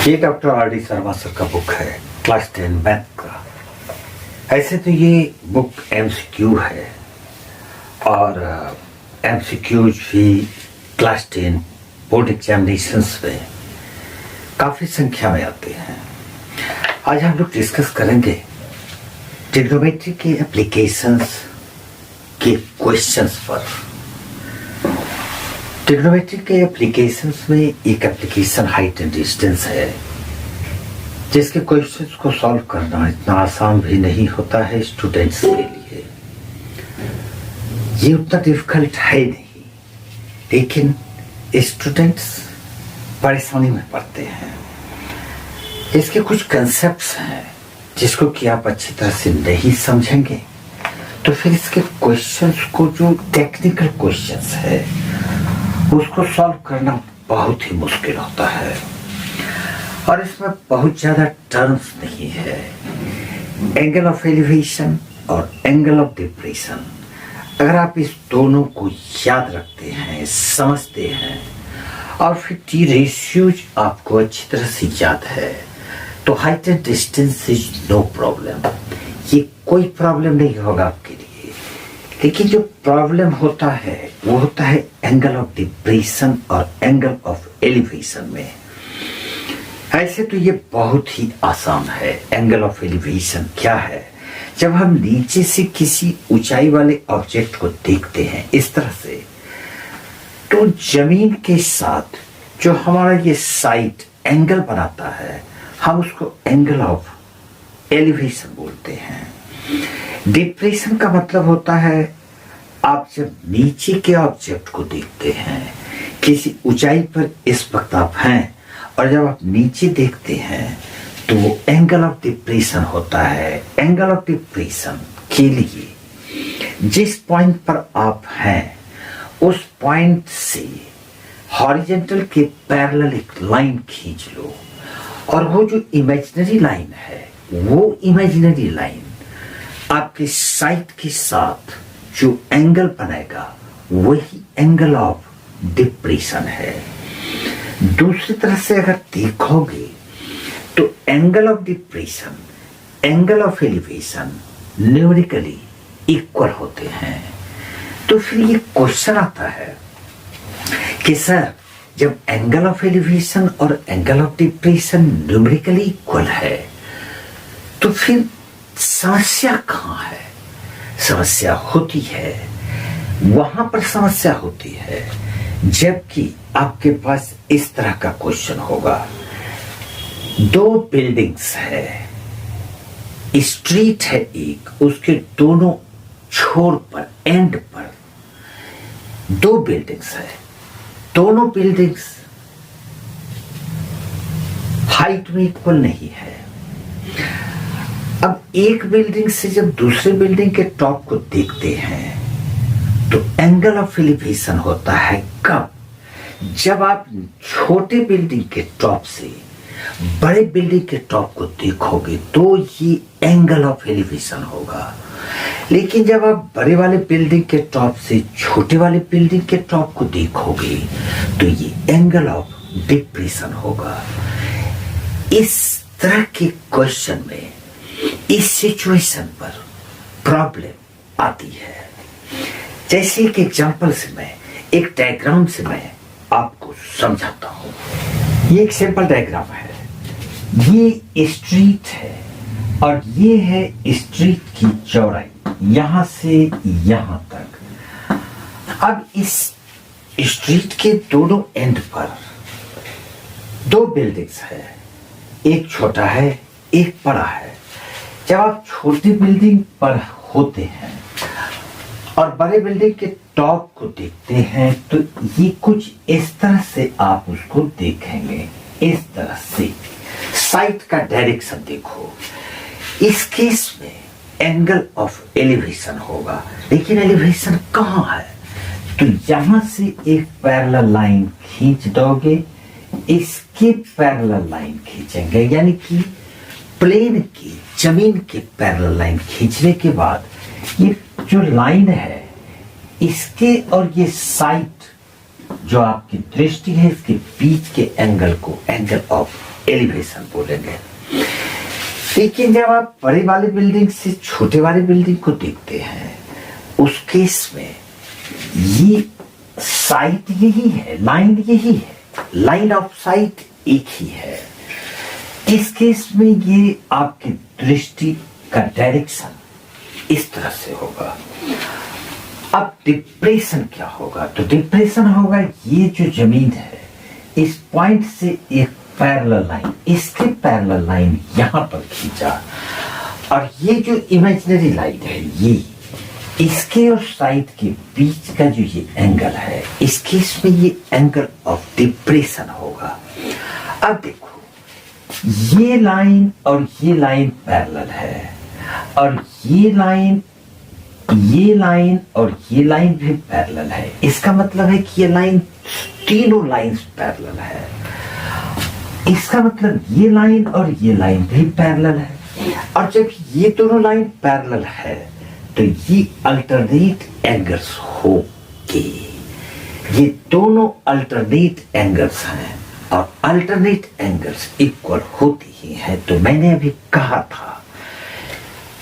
ये doctor R D Sharma sir का book है क्लास 10 मैथ का। ऐसे तो ये बुक एमसीक्यू है और एमसीक्यू भी क्लास 10 बोर्ड एग्जामिनेशंस में काफ़ी संख्या में आते हैं। आज हम लोग डिस्कस करेंगे ट्रिग्नोमेट्री के एप्लीकेशंस के क्वेश्चंस पर। ट्रिग्नोमेट्री के एप्लीकेशंस में एक एप्लीकेशन हाइट एंड डिस्टेंस है जिसके क्वेश्चंस को सॉल्व करना इतना आसान भी नहीं होता है स्टूडेंट्स के लिए। ये उतना डिफिकल्ट है नहीं, लेकिन स्टूडेंट्स परेशानी में पड़ते हैं। इसके कुछ कंसेप्ट्स हैं जिसको कि आप अच्छी तरह से नहीं समझेंगे तो फिर इसके क्वेश्चंस को, जो टेक्निकल क्वेश्चंस है, उसको सॉल्व करना बहुत ही मुश्किल होता है। और इसमें बहुत ज्यादा टर्म्स नहीं है। एंगल ऑफ एलिवेशन और एंगल ऑफ डिप्रेशन, अगर आप इस दोनों को याद रखते हैं, समझते हैं और फिर टी रेशियोज आपको अच्छी तरह से याद है तो height and distance is no problem. ये कोई प्रॉब्लम नहीं होगा आपके लिए। लेकिन जो प्रॉब्लम होता है वो होता है एंगल ऑफ डिप्रेशन और एंगल ऑफ एलिवेशन में। ऐसे तो ये बहुत ही आसान है। एंगल ऑफ एलिवेशन क्या है? जब हम नीचे से किसी ऊंचाई वाले ऑब्जेक्ट को देखते हैं इस तरह से, तो जमीन के साथ जो हमारा ये साइड एंगल बनाता है, हम उसको एंगल ऑफ एलिवेशन बोलते हैं। डिप्रेशन का मतलब होता है आप जब नीचे के ऑब्जेक्ट को देखते हैं, किसी ऊंचाई पर इस वक्त आप हैं और जब आप नीचे देखते हैं तो वो एंगल ऑफ डिप्रेशन होता है। एंगल ऑफ डिप्रेशन के लिए जिस पॉइंट पर आप हैं उस पॉइंट से हॉरिजॉन्टल के पैरेलल एक लाइन खींच लो और वो जो इमेजिनरी लाइन है, वो इमेजिनरी लाइन आपके साइड के साथ जो एंगल बनाएगा वही एंगल ऑफ डिप्रेशन है। दूसरी तरह से अगर देखोगे तो angle of depression, angle of elevation numerically equal होते हैं। तो फिर ये क्वेश्चन आता है कि सर, जब एंगल ऑफ एलिवेशन और angle of depression numerically equal है तो फिर समस्या कहाँ है? समस्या होती है वहां पर समस्या होती है जबकि आपके पास इस तरह का क्वेश्चन होगा। दो बिल्डिंग्स है, स्ट्रीट है एक, उसके दोनों छोर पर, एंड पर दो बिल्डिंग्स है। दोनों बिल्डिंग्स हाइट में इक्वल नहीं है। अब एक बिल्डिंग से जब दूसरे बिल्डिंग के टॉप को देखते हैं तो एंगल ऑफ एलिवेशन होता है कब? जब आप छोटे बिल्डिंग के टॉप से बड़े बिल्डिंग के टॉप को देखोगे तो ये एंगल ऑफ एलिवेशन होगा। लेकिन जब आप बड़े वाले बिल्डिंग के टॉप से छोटे वाले बिल्डिंग के टॉप को देखोगे तो ये एंगल ऑफ डिप्रेशन होगा। इस तरह के क्वेश्चन में, इस सिचुएशन पर प्रॉब्लम आती है। जैसे एक एग्जांपल से मैं, एक डायग्राम से मैं आपको समझाता हूं। ये एक सिंपल डायग्राम है। ये स्ट्रीट है और ये है स्ट्रीट की चौड़ाई यहां से यहां तक। अब इस स्ट्रीट के दोनों एंड पर दो बिल्डिंग्स है, एक छोटा है एक बड़ा है। जब आप छोटी बिल्डिंग पर होते हैं और बड़े बिल्डिंग के टॉप को देखते हैं तो ये कुछ इस तरह से आप उसको देखेंगे। इस तरह से साइड का डायरेक्शन देखो। इस केस में एंगल ऑफ एलिवेशन होगा, लेकिन एलिवेशन कहाँ है? तो यहां से एक पैरेलल लाइन खींच दोगे, इसके पैरेलल लाइन खींचेंगे, यानी कि प्लेन की, जमीन के पैरेलल लाइन खींचने के बाद ये जो लाइन है इसके और ये साइड जो आपकी दृष्टि है इसके बीच के एंगल को एंगल ऑफ एलिवेशन बोलेंगे। लेकिन जब आप बड़े वाले बिल्डिंग से छोटे वाले बिल्डिंग को देखते हैं, उस केस में ये साइट यही है, लाइन यही है, लाइन ऑफ साइट एक ही है। इस केस में ये आपकी दृष्टि का डायरेक्शन इस तरह से होगा। अब डिप्रेशन क्या होगा? तो डिप्रेशन होगा ये जो जमीन है, इस पॉइंट से एक पैरेलल लाइन, इसके पैरेलल लाइन यहां पर खींचा, और ये जो इमेजिनरी लाइन है ये इसके और साइड के बीच का जो ये एंगल है, इस केस में ये एंगल ऑफ डिप्रेशन होगा। अब देखो, ये लाइन और ये लाइन पैरेलल है, और ये लाइन और ये लाइन भी पैरेलल है। इसका मतलब है कि ये लाइन, तीनों लाइंस पैरेलल है। इसका मतलब ये लाइन और ये लाइन भी पैरेलल है, और जब ये दोनों लाइन पैरेलल है तो ये अल्टरनेट एंगल्स होंगे। ये दोनों अल्टरनेट एंगल्स हैं, और अल्टरनेट एंगल्स इक्वल होती ही हैं। तो मैंने अभी कहा था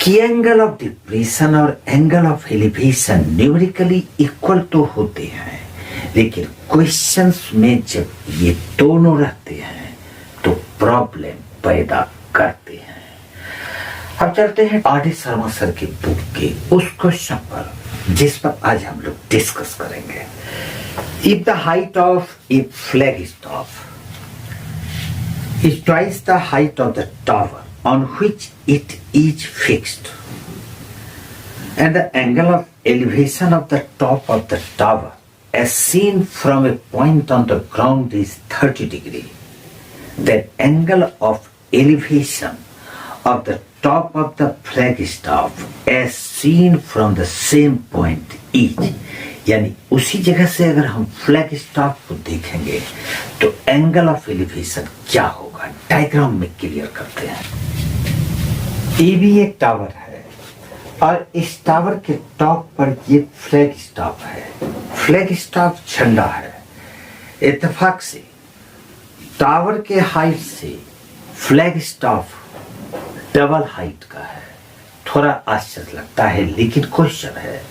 कि एंगल ऑफ डिप्रेशन और angle of elevation numerically equal तो होते हैं, लेकिन क्वेश्चंस में जब ये दोनों रहते हैं तो प्रॉब्लम पैदा करते हैं। अब चलते हैं आर डी शर्मा सर की बुक के उस क्वेश्चन पर जिस पर आज हम लोग डिस्कस करेंगे। If the height of A flag staff is twice the height of the tower on which it is fixed, and the angle of elevation of the top of the tower as seen from a point on the ground is 30 degree, then angle of elevation of the top of the flagstaff as seen from the same point is, यानी उसी जगह से अगर हम flag staff को देखेंगे तो angle of elevation क्या होगा, डायग्राम में क्लियर करते हैं। ये भी एक टावर है, और इस टावर के टॉप पर ये फ्लैग स्टॉफ है। फ्लैग स्टॉफ झंडा है। इत्तेफाक से टावर के हाइट से फ्लैग स्टॉफ डबल हाइट का है। थोड़ा आश्चर्य लगता है, लेकिन क्वेश्चन है।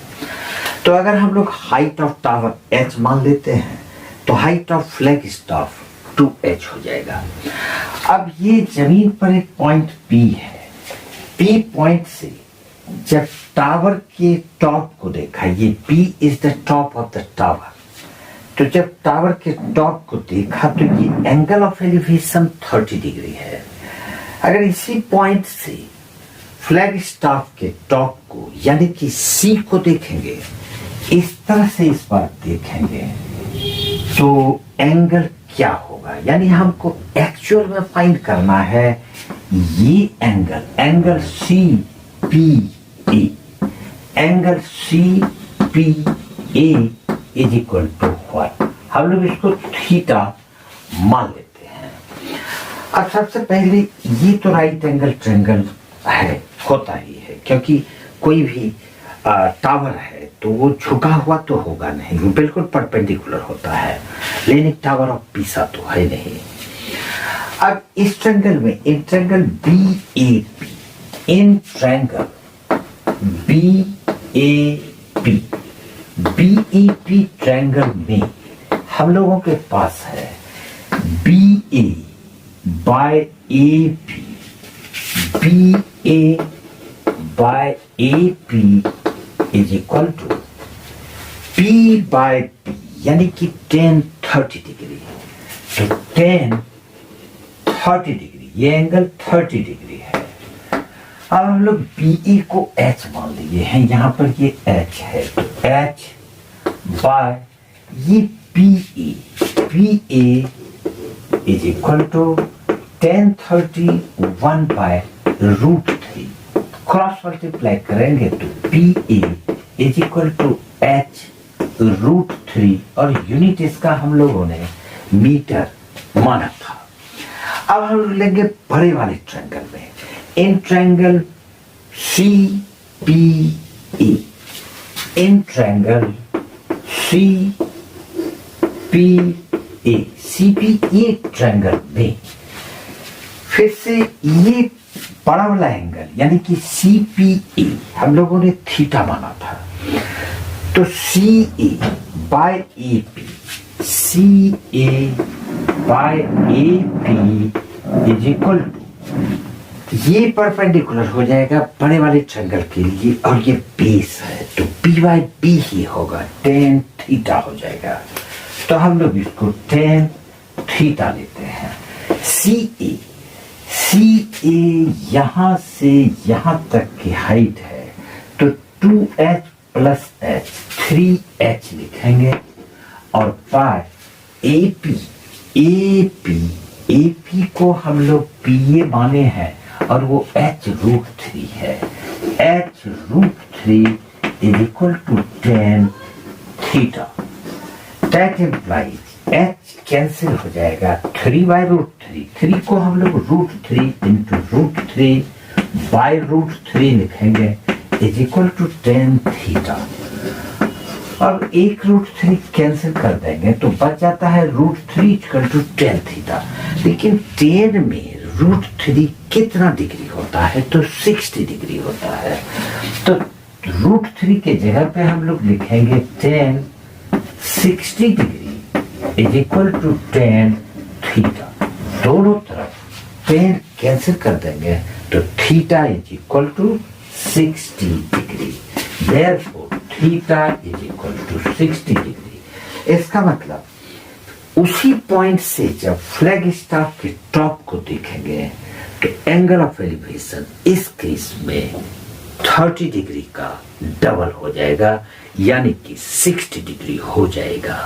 तो अगर हम लोग हाइट ऑफ टावर h मान लेते हैं तो height of flag staff 2h हो जाएगा। अब ये जमीन पर एक पॉइंट P है। P पॉइंट से जब टावर के टॉप को देखा, ये P is the top of the tower, तो जब टावर के टॉप को देखा तो ये एंगल ऑफ एलिवेशन 30 डिग्री है। अगर इसी पॉइंट से फ्लैग स्टॉफ के टॉप को यानी कि C को देखेंगे, इस तरह से इस बार देखेंगे तो एंगल क्या होगा, यानी हमको एक्चुअल में फाइंड करना है ये angle C P A, angle C P A is equal to what, हम लोग इसको थीटा मान लेते हैं। अब सबसे पहले ये तो राइट एंगल ट्रायंगल है, होता ही है, क्योंकि कोई भी टावर है तो वो झुका हुआ तो होगा नहीं, वो बिल्कुल परपेंडिकुलर होता है, लेकिन टावर ऑफ पीसा तो है नहीं। अब इस ट्रायंगल में in triangle B A P, in triangle B A P triangle में हम लोगों के पास है B A by A P, B A by A P is equal to P by P, यानी कि tan 30 डिग्री। तो tan 30 डिग्री, ये एंगल 30 डिग्री है। अब हम लोग BE को H मान लिए हैं, यहां पर ये H है, तो H बाय ये PA is equal to tan 30 1 by √3, cross multiply करेंगे तो PA is equal to H √3, और यूनिट इसका हम लोगों ने मीटर माना था। अब हम लेंगे बड़े वाले ट्रायंगल में, in triangle C P A, in triangle C P A, C P A triangle में फिर से ये बड़ा वाला एंगल यानी कि CPA हम लोगों ने थीटा माना था, तो CA by AP, CA by AP is equal to, ये परपेंडिकुलर हो जाएगा बड़े वाले ट्रायंगल के लिए और ये बेस है तो B बाय B ही होगा, tan थीटा हो जाएगा। तो हम लोग इसको tan थीटा लेते हैं। CA यहां से यहां तक की हाइट है तो 2h प्लस h 3h लिखेंगे और बाय AP को हम लोग PA माने हैं और वो h√3 है, h√3 is equal to tan theta. That implies h cancel हो जाएगा 3 बाय √3, 3 को हम लोग √3 into √3 बाय √3 लिखेंगे is equal to tan theta. अब एक √3 कैंसिल कर देंगे तो बच जाता है √3 इक्वल टू tan थीटा। लेकिन tan में √3 कितना डिग्री होता है तो 60 डिग्री होता है, तो √3 के जगह पे हम लोग लिखेंगे tan 60 degree is equal to tan theta. दोनों तरफ tan कैंसिल कर देंगे तो theta is equal to 60 degree, therefore theta is equal to 60 degree. इसका मतलब उसी पॉइंट से जब फ्लैग स्टाफ के टॉप को देखेंगे तो एंगल ऑफ एलिवेशन इस केस में 30 डिग्री का डबल हो जाएगा यानी कि 60 डिग्री हो जाएगा।